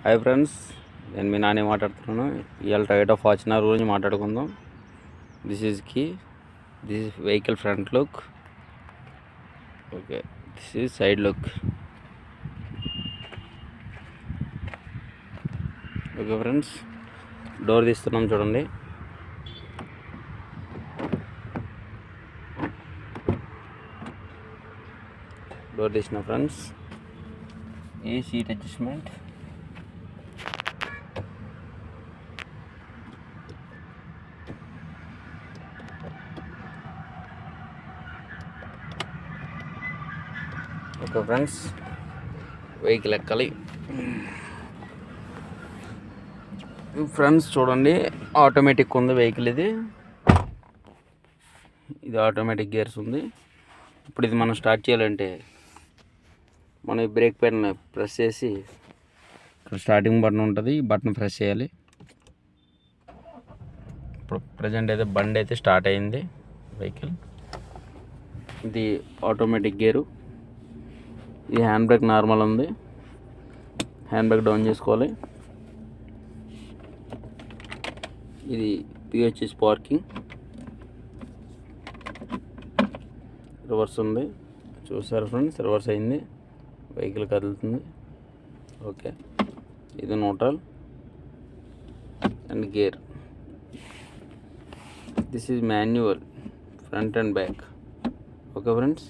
Hi friends, నేను మీ నాని మాట్లాడుతున్నాను. ఇవాళ టొయోటా ఫార్చునర్ గురించి మాట్లాడుకుందాం. This is vehicle front look. Okay, this is side look. Okay friends, door తీస్తున్నాం చూడండి. డోర్ తీసిన ఫ్రెండ్స్, ఈ seat adjustment. Okay friends, vehicle ఎక్కాలి. ఫ్రెండ్స్ చూడండి, ఆటోమేటిక్ ఉంది వెహికల్. ఇది ఆటోమేటిక్ గేర్స్ ఉంది. ఇప్పుడు ఇది మనం స్టార్ట్ చేయాలంటే మనం ఈ బ్రేక్ పైన ప్రెస్ చేసి ఇక్కడ స్టార్టింగ్ బటన్ ఉంటుంది, ఈ బటన్ ప్రెస్ చేయాలి. ఇప్పుడు ప్రజెంట్ అయితే బండి అయితే స్టార్ట్ అయింది వెహికల్. ఇది ఆటోమేటిక్ గేరు. ఇది హ్యాండ్ బ్రేక్ నార్మల్ ఉంది, హ్యాండ్ బ్రేక్ డౌన్ చేసుకోవాలి. ఇది పిహెచ్ఎస్ పార్కింగ్. రివర్స్ ఉంది, చూసారు ఫ్రెండ్స్, రివర్స్ అయింది, వెహికల్ కదులుతుంది. ఓకే, ఇది neutral and gear. This is manual front and back. Okay friends,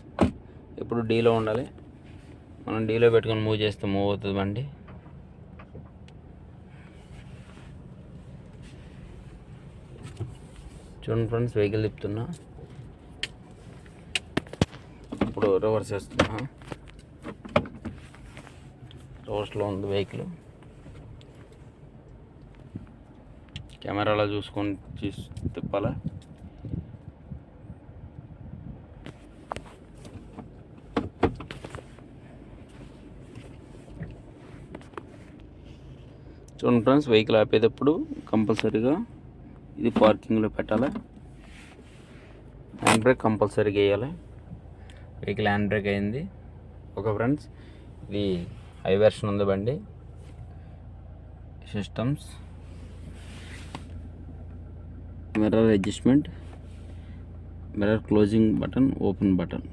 ఇప్పుడు డీలో ఉండాలి. మనం డీలో పెట్టుకొని మూవ్ చేస్తే మూవ్ అవుతుంది బండి. చూడండి ఫ్రెండ్స్, వెహికల్ తిప్పుతున్నా. ఇప్పుడు రివర్స్ చేస్తున్నా. రివర్స్లో ఉంది వెహికల్. కెమెరాలో చూసుకొని తిప్పాలా. చూడండి ఫ్రెండ్స్, వెహికల్ ఆపేటప్పుడు కంపల్సరీగా ఇది పార్కింగ్లో పెట్టాలి. హ్యాండ్ బ్రేక్ కంపల్సరీగా వేయాలి. వెహికల్ హ్యాండ్ బ్రేక్ అయింది. ఓకే ఫ్రెండ్స్, ఇది హై వెర్షన్ ఉంది బండి. Systems, mirror adjustment, mirror closing button, open button.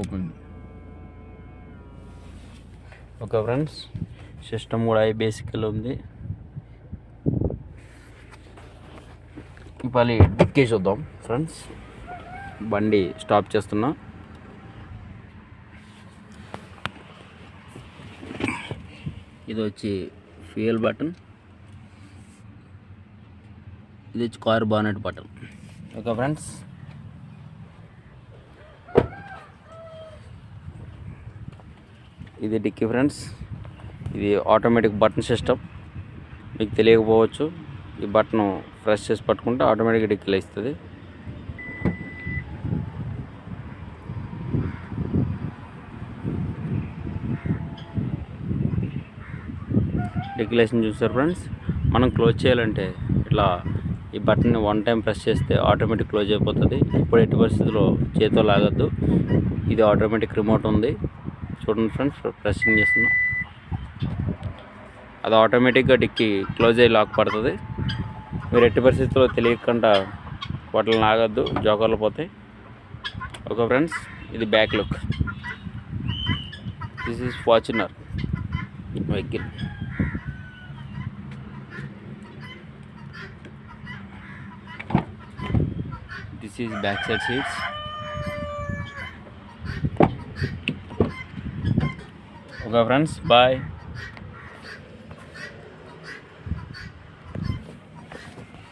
Open. Okay friends, system కూడా బేసికల్ ఉంది. ఇప్పుడు డిక్కీ చూద్దాం ఫ్రెండ్స్. బండి స్టాప్ చేస్తున్నా. ఇది వచ్చి ఫ్యూయల్ బటన్, ఇది వచ్చి car bonnet button. Okay friends, ఇది డిక్కీ ఫ్రెండ్స్. ఇది ఆటోమేటిక్ బటన్ సిస్టమ్. మీకు తెలియకపోవచ్చు, ఈ బటన్ ప్రెస్ చేసి పట్టుకుంటే ఆటోమేటిక్గా డిక్కీలో ఇస్తుంది. డిక్లేషన్ చూసారు ఫ్రెండ్స్. మనం క్లోజ్ చేయాలంటే ఇట్లా ఈ బటన్ని 1 టైం ప్రెస్ చేస్తే ఆటోమేటిక్ క్లోజ్ అయిపోతుంది. ఇప్పుడు ఎట్టి పరిస్థితుల్లో చేతితో లాగద్దు. ఇది ఆటోమేటిక్ రిమోట్ ఉంది. చూడండి ఫ్రెండ్స్, ప్రెస్సింగ్ చేస్తున్నాం, అది ఆటోమేటిక్గా డిక్కీ క్లోజ్ అయ్యి లాక్ పడుతుంది. మీరు ఎట్టి పరిస్థితుల్లో తెలియకుండా వాటిని లాగద్దు, జోకర్లు పోతాయి. ఓకే ఫ్రెండ్స్, ఇది back look. This is Fortuner vehicle. This is backside seats. Okay friends, bye.